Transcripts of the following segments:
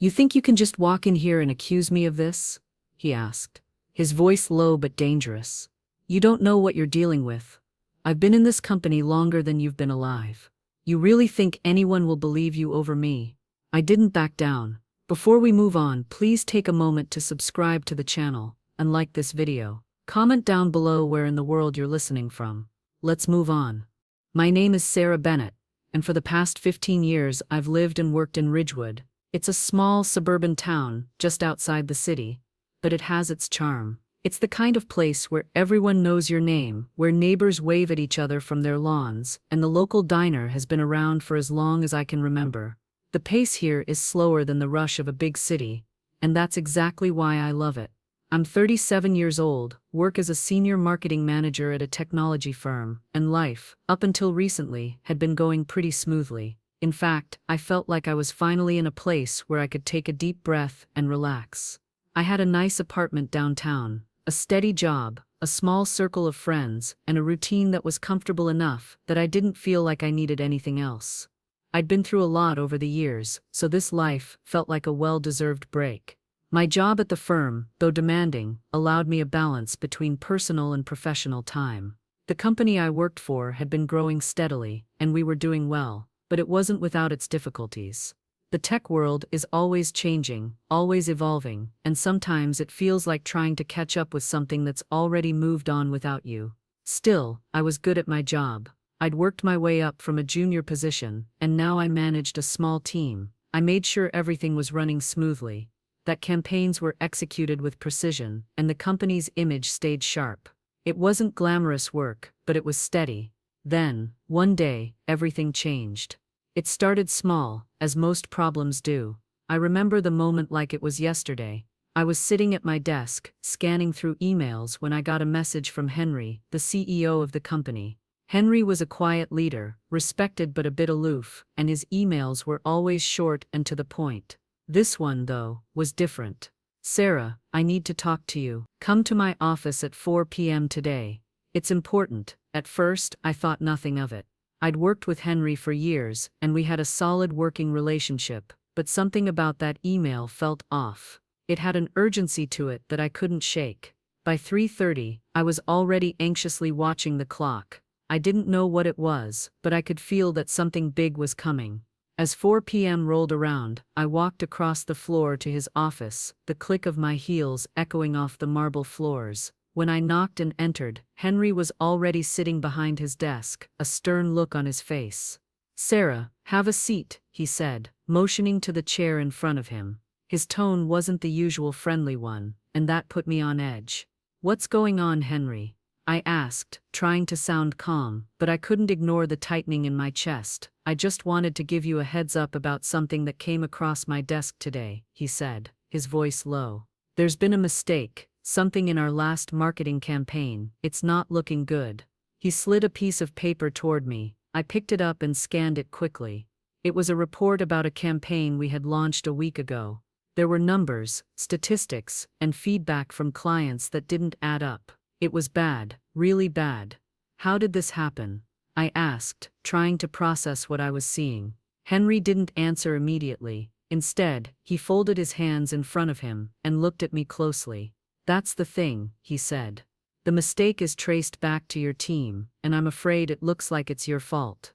You think you can just walk in here and accuse me of this? He asked, his voice low but dangerous. You don't know what you're dealing with. I've been in this company longer than you've been alive. You really think anyone will believe you over me? I didn't back down. Before we move on, please take a moment to subscribe to the channel and like this video. Comment down below where in the world you're listening from. Let's move on. My name is Sarah Bennett, and for the past 15 years I've lived and worked in Ridgewood. It's a small suburban town just outside the city, but it has its charm. It's the kind of place where everyone knows your name, where neighbors wave at each other from their lawns, and the local diner has been around for as long as I can remember. The pace here is slower than the rush of a big city, and that's exactly why I love it. I'm 37 years old, work as a senior marketing manager at a technology firm, and life, up until recently, had been going pretty smoothly. In fact, I felt like I was finally in a place where I could take a deep breath and relax. I had a nice apartment downtown, a steady job, a small circle of friends, and a routine that was comfortable enough that I didn't feel like I needed anything else. I'd been through a lot over the years, so this life felt like a well-deserved break. My job at the firm, though demanding, allowed me a balance between personal and professional time. The company I worked for had been growing steadily, and we were doing well, but it wasn't without its difficulties. The tech world is always changing, always evolving, and sometimes it feels like trying to catch up with something that's already moved on without you. Still, I was good at my job. I'd worked my way up from a junior position, and now I managed a small team. I made sure everything was running smoothly, that campaigns were executed with precision, and the company's image stayed sharp. It wasn't glamorous work, but it was steady. Then, one day, everything changed. It started small, as most problems do. I remember the moment like it was yesterday. I was sitting at my desk, scanning through emails when I got a message from Henry, the CEO of the company. Henry was a quiet leader, respected but a bit aloof, and his emails were always short and to the point. This one, though, was different. Sarah, I need to talk to you. Come to my office at 4 p.m. today. It's important. At first, I thought nothing of it. I'd worked with Henry for years, and we had a solid working relationship, but something about that email felt off. It had an urgency to it that I couldn't shake. By 3:30, I was already anxiously watching the clock. I didn't know what it was, but I could feel that something big was coming. As 4 p.m. rolled around, I walked across the floor to his office, the click of my heels echoing off the marble floors. When I knocked and entered, Henry was already sitting behind his desk, a stern look on his face. "Sarah, have a seat," he said, motioning to the chair in front of him. His tone wasn't the usual friendly one, and that put me on edge. "What's going on, Henry?" I asked, trying to sound calm, but I couldn't ignore the tightening in my chest. "I just wanted to give you a heads up about something that came across my desk today," he said, his voice low. "There's been a mistake, something in our last marketing campaign. It's not looking good." He slid a piece of paper toward me. I picked it up and scanned it quickly. It was a report about a campaign we had launched a week ago. There were numbers, statistics, and feedback from clients that didn't add up. It was bad, really bad. "How did this happen?" I asked, trying to process what I was seeing. Henry didn't answer immediately. Instead, he folded his hands in front of him and looked at me closely. "That's the thing," he said. "The mistake is traced back to your team, and I'm afraid it looks like it's your fault."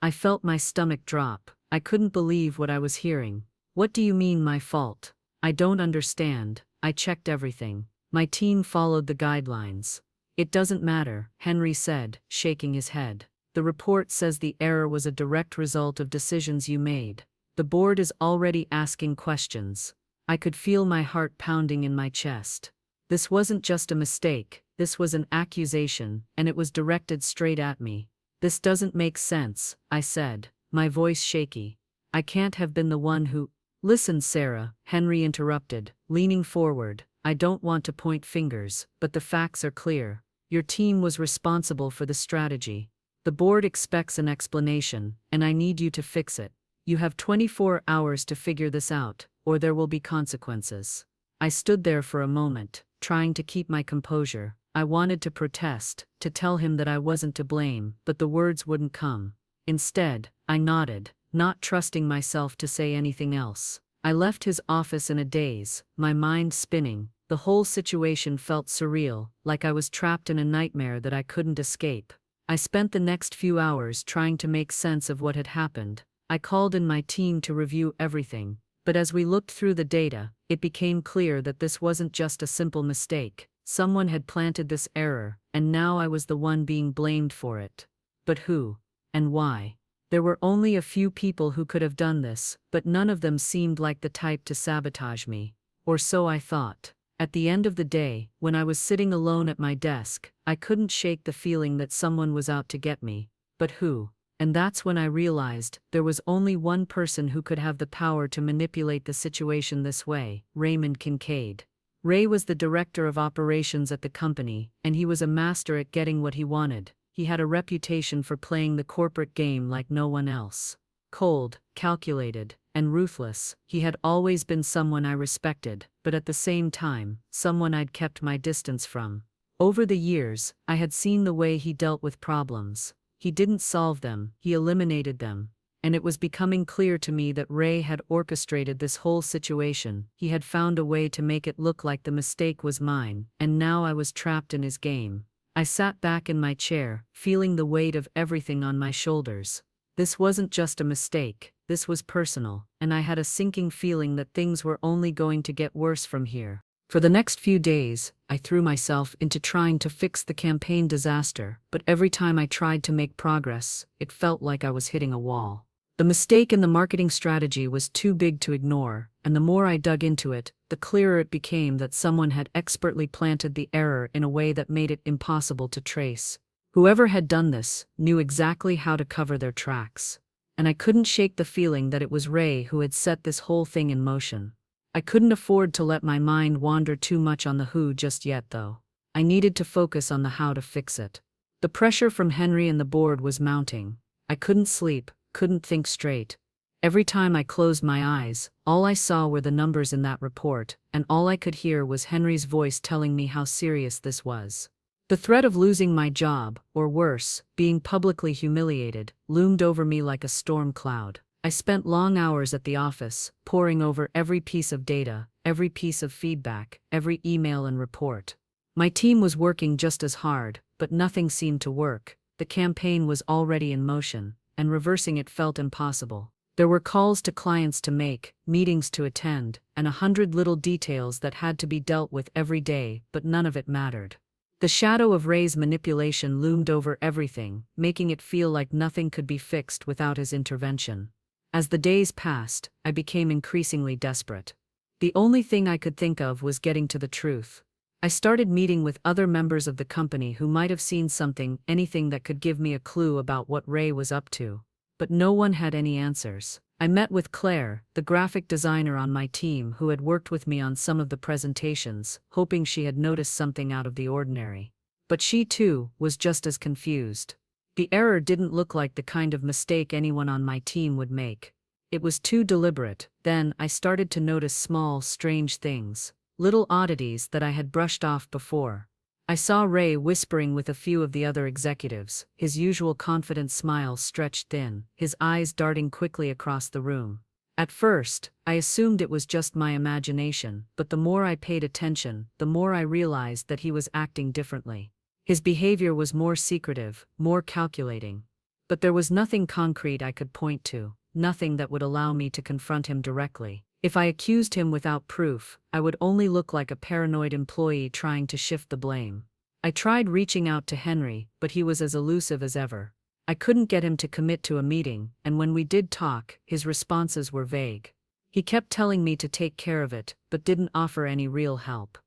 I felt my stomach drop. I couldn't believe what I was hearing. "What do you mean, my fault? I don't understand." I checked everything. My team followed the guidelines. "It doesn't matter," Henry said, shaking his head. "The report says the error was a direct result of decisions you made. The board is already asking questions." I could feel my heart pounding in my chest. This wasn't just a mistake, this was an accusation, and it was directed straight at me. "This doesn't make sense," I said, my voice shaky. "I can't have been the one who—" "Listen, Sarah," Henry interrupted, leaning forward. "I don't want to point fingers, but the facts are clear. Your team was responsible for the strategy. The board expects an explanation, and I need you to fix it. You have 24 hours to figure this out, or there will be consequences." I stood there for a moment, trying to keep my composure. I wanted to protest, to tell him that I wasn't to blame, but the words wouldn't come. Instead, I nodded, not trusting myself to say anything else. I left his office in a daze, my mind spinning. The whole situation felt surreal, like I was trapped in a nightmare that I couldn't escape. I spent the next few hours trying to make sense of what had happened. I called in my team to review everything, but as we looked through the data, it became clear that this wasn't just a simple mistake. Someone had planted this error, and now I was the one being blamed for it. But who? And why? There were only a few people who could have done this, but none of them seemed like the type to sabotage me. Or so I thought. At the end of the day, when I was sitting alone at my desk, I couldn't shake the feeling that someone was out to get me. But who? And that's when I realized there was only one person who could have the power to manipulate the situation this way: Raymond Kincaid. Ray was the director of operations at the company, and he was a master at getting what he wanted. He had a reputation for playing the corporate game like no one else. Cold, calculated, and ruthless, he had always been someone I respected, but at the same time, someone I'd kept my distance from. Over the years, I had seen the way he dealt with problems. He didn't solve them, he eliminated them. And it was becoming clear to me that Ray had orchestrated this whole situation. He had found a way to make it look like the mistake was mine, and now I was trapped in his game. I sat back in my chair, feeling the weight of everything on my shoulders. This wasn't just a mistake, this was personal, and I had a sinking feeling that things were only going to get worse from here. For the next few days, I threw myself into trying to fix the campaign disaster, but every time I tried to make progress, it felt like I was hitting a wall. The mistake in the marketing strategy was too big to ignore, and the more I dug into it, the clearer it became that someone had expertly planted the error in a way that made it impossible to trace. Whoever had done this knew exactly how to cover their tracks. And I couldn't shake the feeling that it was Ray who had set this whole thing in motion. I couldn't afford to let my mind wander too much on the who just yet, though. I needed to focus on the how to fix it. The pressure from Henry and the board was mounting. I couldn't sleep, couldn't think straight. Every time I closed my eyes, all I saw were the numbers in that report, and all I could hear was Henry's voice telling me how serious this was. The threat of losing my job, or worse, being publicly humiliated, loomed over me like a storm cloud. I spent long hours at the office, poring over every piece of data, every piece of feedback, every email and report. My team was working just as hard, but nothing seemed to work. The campaign was already in motion, and reversing it felt impossible. There were calls to clients to make, meetings to attend, and 100 little details that had to be dealt with every day, but none of it mattered. The shadow of Ray's manipulation loomed over everything, making it feel like nothing could be fixed without his intervention. As the days passed, I became increasingly desperate. The only thing I could think of was getting to the truth. I started meeting with other members of the company who might have seen something, anything that could give me a clue about what Ray was up to. But no one had any answers. I met with Claire, the graphic designer on my team who had worked with me on some of the presentations, hoping she had noticed something out of the ordinary. But she, too, was just as confused. The error didn't look like the kind of mistake anyone on my team would make. It was too deliberate. Then I started to notice small, strange things, little oddities that I had brushed off before. I saw Ray whispering with a few of the other executives, his usual confident smile stretched thin, his eyes darting quickly across the room. At first, I assumed it was just my imagination, but the more I paid attention, the more I realized that he was acting differently. His behavior was more secretive, more calculating. But there was nothing concrete I could point to, nothing that would allow me to confront him directly. If I accused him without proof, I would only look like a paranoid employee trying to shift the blame. I tried reaching out to Henry, but he was as elusive as ever. I couldn't get him to commit to a meeting, and when we did talk, his responses were vague. He kept telling me to take care of it, but didn't offer any real help.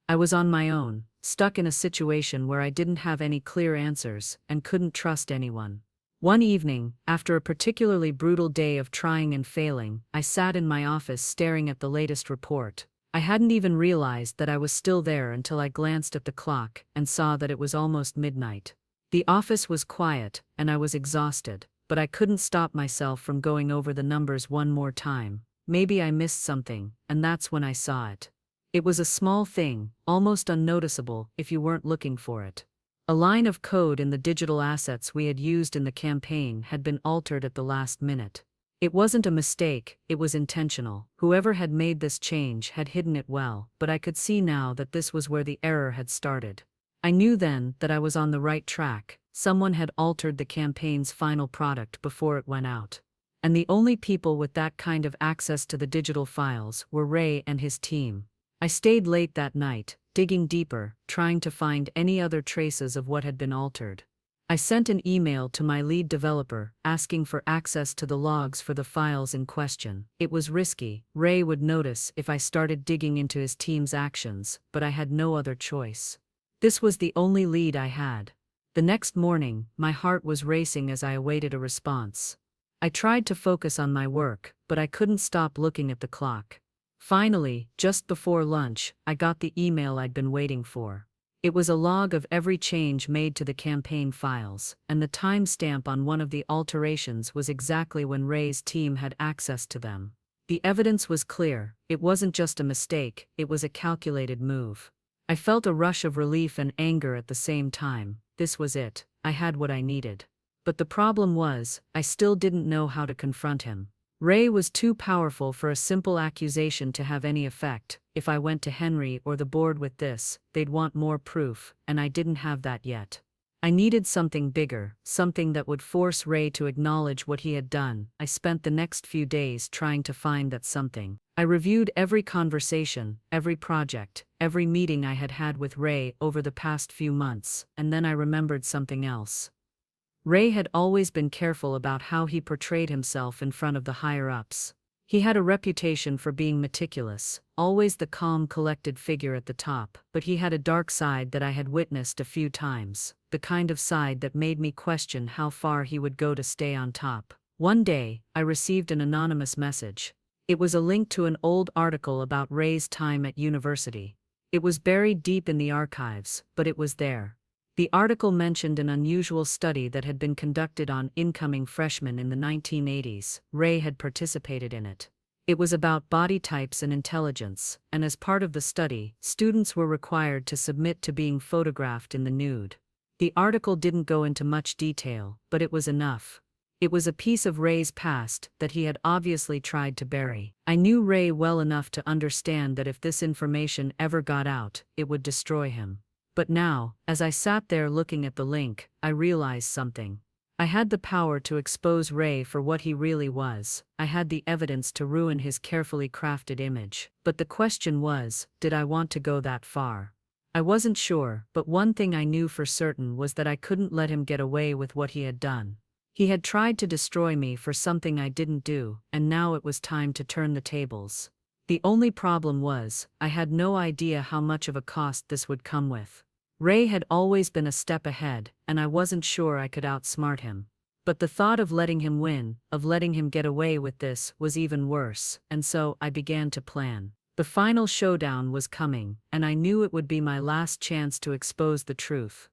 I was on my own, stuck in a situation where I didn't have any clear answers, and couldn't trust anyone. One evening, after a particularly brutal day of trying and failing, I sat in my office staring at the latest report. I hadn't even realized that I was still there until I glanced at the clock and saw that it was almost midnight. The office was quiet, and I was exhausted, but I couldn't stop myself from going over the numbers one more time. Maybe I missed something, and that's when I saw it. It was a small thing, almost unnoticeable if you weren't looking for it. A line of code in the digital assets we had used in the campaign had been altered at the last minute. It wasn't a mistake, it was intentional. Whoever had made this change had hidden it well, but I could see now that this was where the error had started. I knew then that I was on the right track. Someone had altered the campaign's final product before it went out. And the only people with that kind of access to the digital files were Ray and his team. I stayed late that night, digging deeper, trying to find any other traces of what had been altered. I sent an email to my lead developer, asking for access to the logs for the files in question. It was risky. Ray would notice if I started digging into his team's actions, but I had no other choice. This was the only lead I had. The next morning, my heart was racing as I awaited a response. I tried to focus on my work, but I couldn't stop looking at the clock. Finally, just before lunch, I got the email I'd been waiting for. It was a log of every change made to the campaign files, and the timestamp on one of the alterations was exactly when Ray's team had access to them. The evidence was clear. It wasn't just a mistake, it was a calculated move. I felt a rush of relief and anger at the same time. This was it. I had what I needed. But the problem was, I still didn't know how to confront him. Ray was too powerful for a simple accusation to have any effect. If I went to Henry or the board with this, they'd want more proof, and I didn't have that yet. I needed something bigger, something that would force Ray to acknowledge what he had done. I spent the next few days trying to find that something. I reviewed every conversation, every project, every meeting I had had with Ray over the past few months, and then I remembered something else. Ray had always been careful about how he portrayed himself in front of the higher-ups. He had a reputation for being meticulous, always the calm, collected figure at the top, but he had a dark side that I had witnessed a few times, the kind of side that made me question how far he would go to stay on top. One day, I received an anonymous message. It was a link to an old article about Ray's time at university. It was buried deep in the archives, but it was there. The article mentioned an unusual study that had been conducted on incoming freshmen in the 1980s. Ray had participated in it. It was about body types and intelligence, and as part of the study, students were required to submit to being photographed in the nude. The article didn't go into much detail, but it was enough. It was a piece of Ray's past that he had obviously tried to bury. I knew Ray well enough to understand that if this information ever got out, it would destroy him. But now, as I sat there looking at the link, I realized something. I had the power to expose Ray for what he really was. I had the evidence to ruin his carefully crafted image. But the question was, did I want to go that far? I wasn't sure, but one thing I knew for certain was that I couldn't let him get away with what he had done. He had tried to destroy me for something I didn't do, and now it was time to turn the tables. The only problem was, I had no idea how much of a cost this would come with. Ray had always been a step ahead, and I wasn't sure I could outsmart him. But the thought of letting him win, of letting him get away with this, was even worse, and so I began to plan. The final showdown was coming, and I knew it would be my last chance to expose the truth.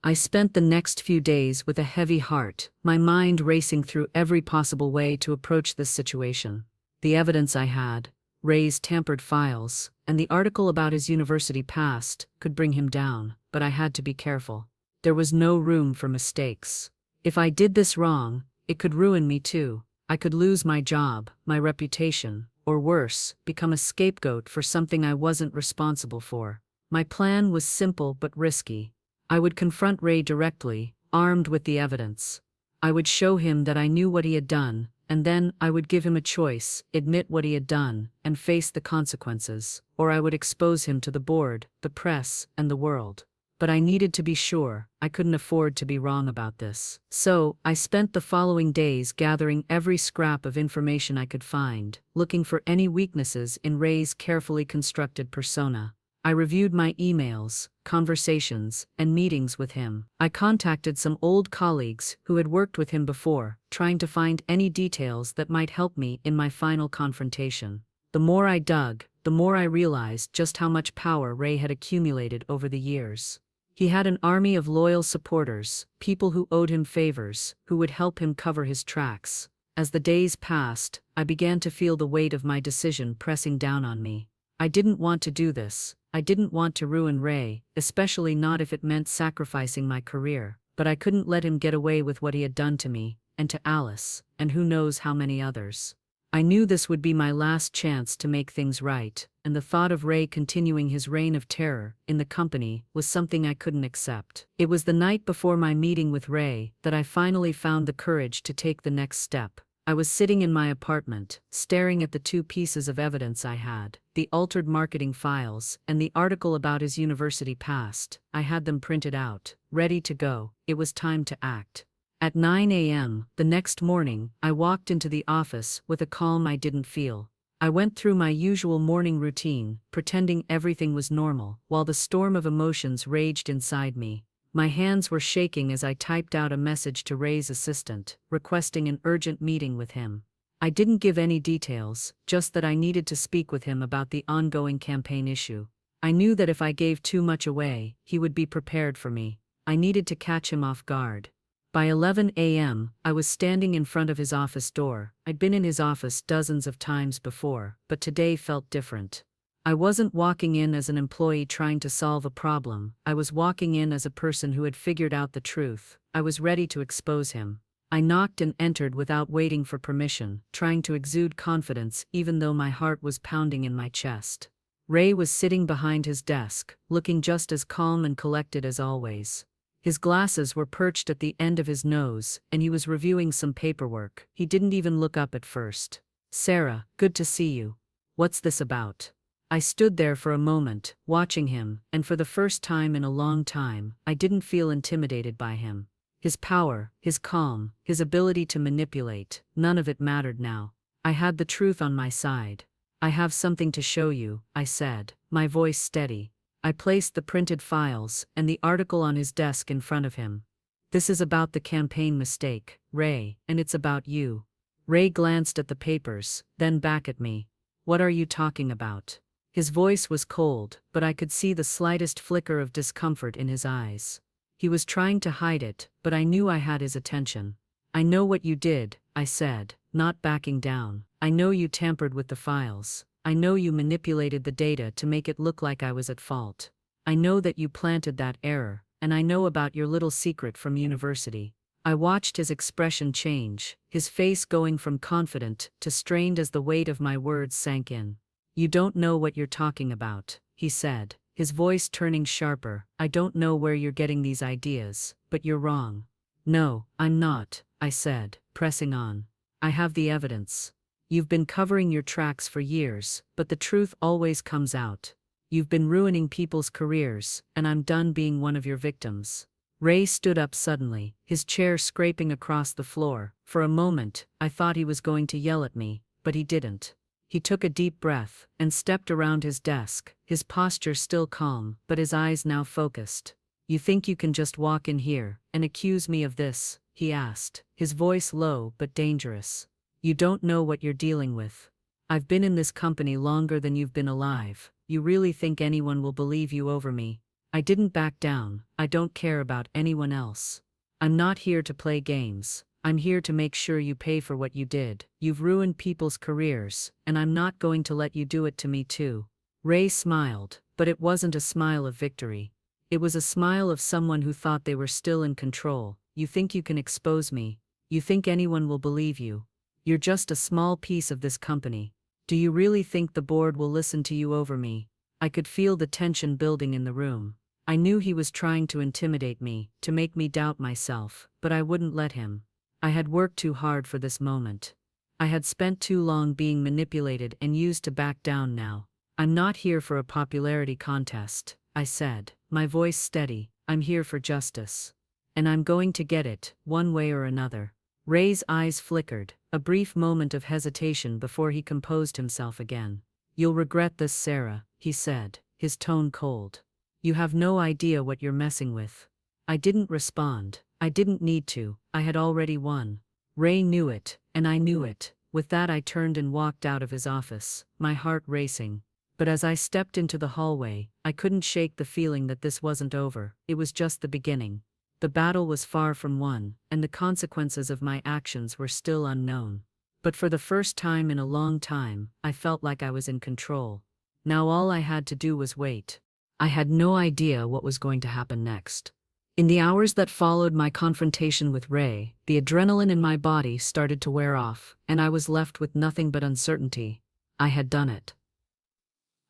I spent the next few days with a heavy heart, my mind racing through every possible way to approach this situation. The evidence I had, Ray's tampered files, and the article about his university past, could bring him down, but I had to be careful. There was no room for mistakes. If I did this wrong, it could ruin me too. I could lose my job, my reputation, or worse, become a scapegoat for something I wasn't responsible for. My plan was simple but risky. I would confront Ray directly, armed with the evidence. I would show him that I knew what he had done, and then I would give him a choice, admit what he had done, and face the consequences, or I would expose him to the board, the press, and the world. But I needed to be sure. I couldn't afford to be wrong about this. So, I spent the following days gathering every scrap of information I could find, looking for any weaknesses in Ray's carefully constructed persona. I reviewed my emails, conversations, and meetings with him. I contacted some old colleagues who had worked with him before, trying to find any details that might help me in my final confrontation. The more I dug, the more I realized just how much power Ray had accumulated over the years. He had an army of loyal supporters, people who owed him favors, who would help him cover his tracks. As the days passed, I began to feel the weight of my decision pressing down on me. I didn't want to do this. I didn't want to ruin Ray, especially not if it meant sacrificing my career. But I couldn't let him get away with what he had done to me, and to Alice, and who knows how many others. I knew this would be my last chance to make things right, and the thought of Ray continuing his reign of terror in the company was something I couldn't accept. It was the night before my meeting with Ray that I finally found the courage to take the next step. I was sitting in my apartment, staring at the two pieces of evidence I had, the altered marketing files and the article about his university past. I had them printed out, ready to go. It was time to act. At 9 a.m. the next morning, I walked into the office with a calm I didn't feel. I went through my usual morning routine, pretending everything was normal, while the storm of emotions raged inside me. My hands were shaking as I typed out a message to Ray's assistant, requesting an urgent meeting with him. I didn't give any details, just that I needed to speak with him about the ongoing campaign issue. I knew that if I gave too much away, he would be prepared for me. I needed to catch him off guard. By 11 a.m., I was standing in front of his office door. I'd been in his office dozens of times before, but today felt different. I wasn't walking in as an employee trying to solve a problem. I was walking in as a person who had figured out the truth. I was ready to expose him. I knocked and entered without waiting for permission, trying to exude confidence even though my heart was pounding in my chest. Ray was sitting behind his desk, looking just as calm and collected as always. His glasses were perched at the end of his nose, and he was reviewing some paperwork. He didn't even look up at first. "Sarah, good to see you. What's this about?" I stood there for a moment, watching him, and for the first time in a long time, I didn't feel intimidated by him. His power, his calm, his ability to manipulate, none of it mattered now. I had the truth on my side. "I have something to show you," I said, my voice steady. I placed the printed files and the article on his desk in front of him. "This is about the campaign mistake, Ray, and it's about you." Ray glanced at the papers, then back at me. "What are you talking about?" His voice was cold, but I could see the slightest flicker of discomfort in his eyes. He was trying to hide it, but I knew I had his attention. "I know what you did," I said, not backing down. "I know you tampered with the files. I know you manipulated the data to make it look like I was at fault. I know that you planted that error, and I know about your little secret from university." I watched his expression change, his face going from confident to strained as the weight of my words sank in. "You don't know what you're talking about," he said, his voice turning sharper. "I don't know where you're getting these ideas, but you're wrong." "No, I'm not," I said, pressing on. "I have the evidence. You've been covering your tracks for years, but the truth always comes out. You've been ruining people's careers, and I'm done being one of your victims." Ray stood up suddenly, his chair scraping across the floor. For a moment, I thought he was going to yell at me, but he didn't. He took a deep breath and stepped around his desk, his posture still calm, but his eyes now focused. "You think you can just walk in here and accuse me of this?" he asked, his voice low but dangerous. "You don't know what you're dealing with. I've been in this company longer than you've been alive. You really think anyone will believe you over me?" I didn't back down. "I don't care about anyone else. I'm not here to play games. I'm here to make sure you pay for what you did. You've ruined people's careers, and I'm not going to let you do it to me too." Ray smiled, but it wasn't a smile of victory. It was a smile of someone who thought they were still in control. "You think you can expose me? You think anyone will believe you? You're just a small piece of this company. Do you really think the board will listen to you over me?" I could feel the tension building in the room. I knew he was trying to intimidate me, to make me doubt myself, but I wouldn't let him. I had worked too hard for this moment. I had spent too long being manipulated and used to back down now. "I'm not here for a popularity contest," I said, my voice steady. "I'm here for justice. And I'm going to get it, one way or another." Ray's eyes flickered, a brief moment of hesitation before he composed himself again. "You'll regret this, Sarah," he said, his tone cold. "You have no idea what you're messing with." I didn't respond. I didn't need to. I had already won. Ray knew it, and I knew it. With that I turned and walked out of his office, my heart racing. But as I stepped into the hallway, I couldn't shake the feeling that this wasn't over. It was just the beginning. The battle was far from won, and the consequences of my actions were still unknown. But for the first time in a long time, I felt like I was in control. Now all I had to do was wait. I had no idea what was going to happen next. In the hours that followed my confrontation with Ray, the adrenaline in my body started to wear off, and I was left with nothing but uncertainty. I had done it.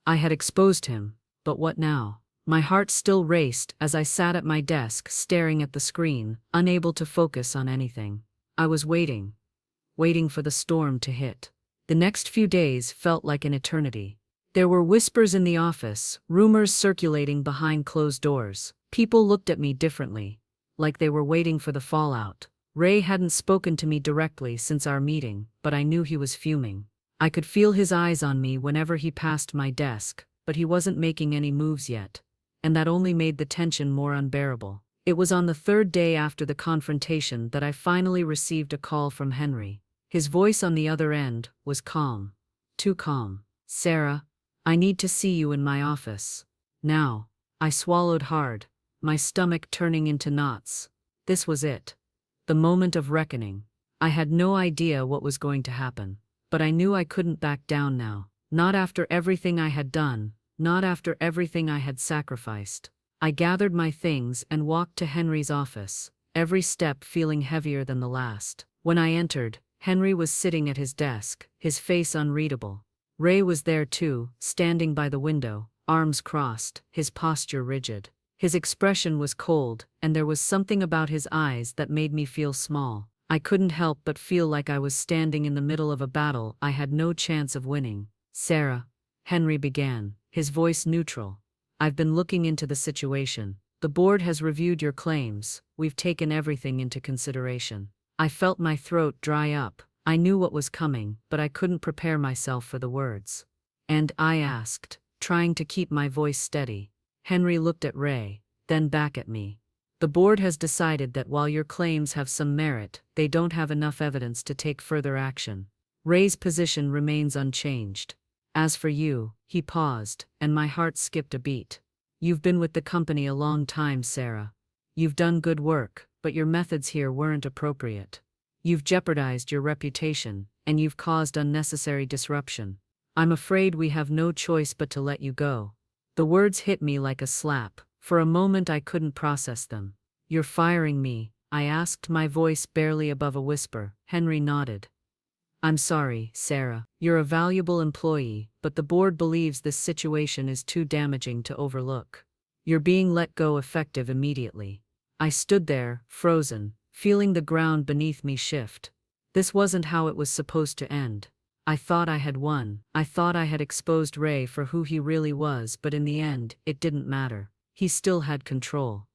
I had exposed him, but what now? My heart still raced as I sat at my desk staring at the screen, unable to focus on anything. I was waiting for the storm to hit. The next few days felt like an eternity. There were whispers in the office, rumors circulating behind closed doors. People looked at me differently, like they were waiting for the fallout. Ray hadn't spoken to me directly since our meeting, but I knew he was fuming. I could feel his eyes on me whenever he passed my desk, but he wasn't making any moves yet, and that only made the tension more unbearable. It was on the third day after the confrontation that I finally received a call from Henry. His voice on the other end was calm. Too calm. "Sarah, I need to see you in my office. Now." I swallowed hard, my stomach turning into knots. This was it. The moment of reckoning. I had no idea what was going to happen, but I knew I couldn't back down now. Not after everything I had done, not after everything I had sacrificed. I gathered my things and walked to Henry's office, every step feeling heavier than the last. When I entered, Henry was sitting at his desk, his face unreadable. Ray was there too, standing by the window, arms crossed, his posture rigid. His expression was cold, and there was something about his eyes that made me feel small. I couldn't help but feel like I was standing in the middle of a battle I had no chance of winning. "Sarah," Henry began, his voice neutral. "I've been looking into the situation. The board has reviewed your claims. We've taken everything into consideration." I felt my throat dry up. I knew what was coming, but I couldn't prepare myself for the words. "And?" I asked, trying to keep my voice steady. Henry looked at Ray, then back at me. "The board has decided that while your claims have some merit, they don't have enough evidence to take further action. Ray's position remains unchanged. As for you," he paused, and my heart skipped a beat. "You've been with the company a long time, Sarah. You've done good work, but your methods here weren't appropriate. You've jeopardized your reputation, and you've caused unnecessary disruption. I'm afraid we have no choice but to let you go." The words hit me like a slap. For a moment I couldn't process them. "You're firing me?" I asked, my voice barely above a whisper. Henry nodded. "I'm sorry, Sarah. You're a valuable employee, but the board believes this situation is too damaging to overlook. You're being let go effective immediately." I stood there, frozen, feeling the ground beneath me shift. This wasn't how it was supposed to end. I thought I had won. I thought I had exposed Ray for who he really was, but in the end, it didn't matter. He still had control.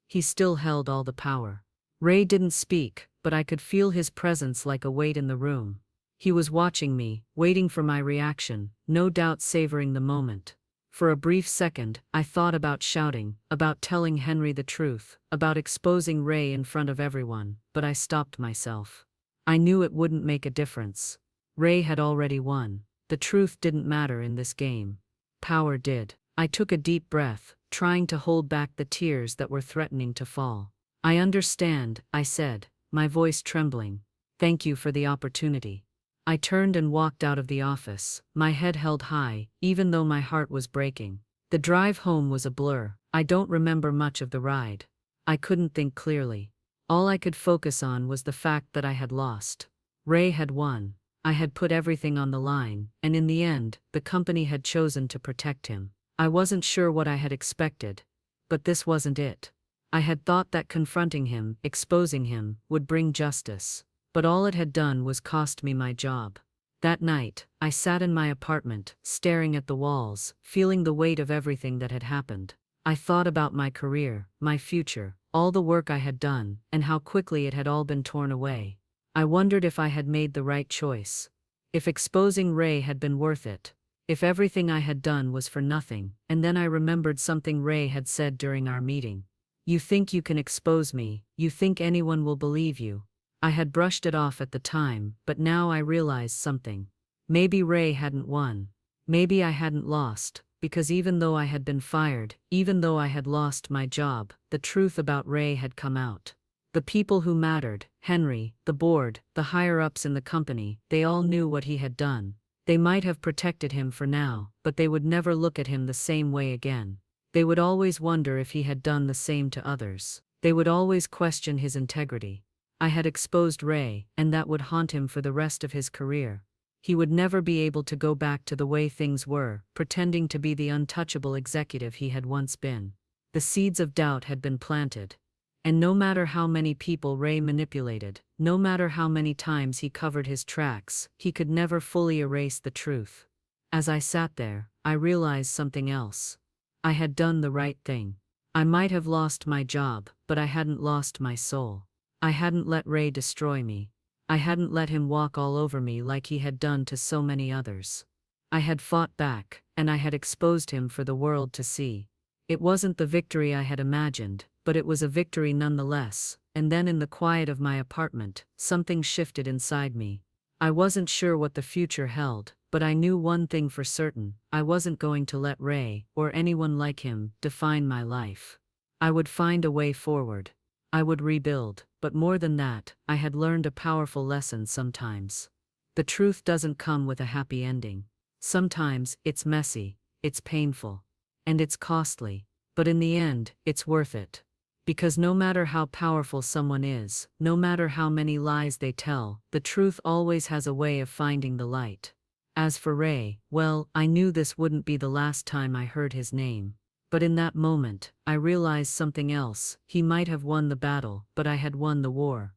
He still held all the power. Ray didn't speak, but I could feel his presence like a weight in the room. He was watching me, waiting for my reaction, no doubt savoring the moment. For a brief second, I thought about shouting, about telling Henry the truth, about exposing Ray in front of everyone, but I stopped myself. I knew it wouldn't make a difference. Ray had already won. The truth didn't matter in this game. Power did. I took a deep breath, trying to hold back the tears that were threatening to fall. "I understand," I said, my voice trembling. "Thank you for the opportunity." I turned and walked out of the office, my head held high, even though my heart was breaking. The drive home was a blur. I don't remember much of the ride. I couldn't think clearly. All I could focus on was the fact that I had lost. Ray had won. I had put everything on the line, and in the end, the company had chosen to protect him. I wasn't sure what I had expected, but this wasn't it. I had thought that confronting him, exposing him, would bring justice. But all it had done was cost me my job. That night, I sat in my apartment, staring at the walls, feeling the weight of everything that had happened. I thought about my career, my future, all the work I had done, and how quickly it had all been torn away. I wondered if I had made the right choice. If exposing Ray had been worth it. If everything I had done was for nothing. And then I remembered something Ray had said during our meeting. "You think you can expose me, you think anyone will believe you." I had brushed it off at the time, but now I realized something. Maybe Ray hadn't won. Maybe I hadn't lost, because even though I had been fired, even though I had lost my job, the truth about Ray had come out. The people who mattered, Henry, the board, the higher-ups in the company, they all knew what he had done. They might have protected him for now, but they would never look at him the same way again. They would always wonder if he had done the same to others. They would always question his integrity. I had exposed Ray, and that would haunt him for the rest of his career. He would never be able to go back to the way things were, pretending to be the untouchable executive he had once been. The seeds of doubt had been planted. And no matter how many people Ray manipulated, no matter how many times he covered his tracks, he could never fully erase the truth. As I sat there, I realized something else. I had done the right thing. I might have lost my job, but I hadn't lost my soul. I hadn't let Ray destroy me. I hadn't let him walk all over me like he had done to so many others. I had fought back, and I had exposed him for the world to see. It wasn't the victory I had imagined, but it was a victory nonetheless. And then in the quiet of my apartment, something shifted inside me. I wasn't sure what the future held, but I knew one thing for certain: I wasn't going to let Ray, or anyone like him, define my life. I would find a way forward. I would rebuild, but more than that, I had learned a powerful lesson sometimes. The truth doesn't come with a happy ending. Sometimes, it's messy, it's painful, and it's costly, but in the end, it's worth it. Because no matter how powerful someone is, no matter how many lies they tell, the truth always has a way of finding the light. As for Ray, well, I knew this wouldn't be the last time I heard his name. But in that moment, I realized something else. He might have won the battle, but I had won the war.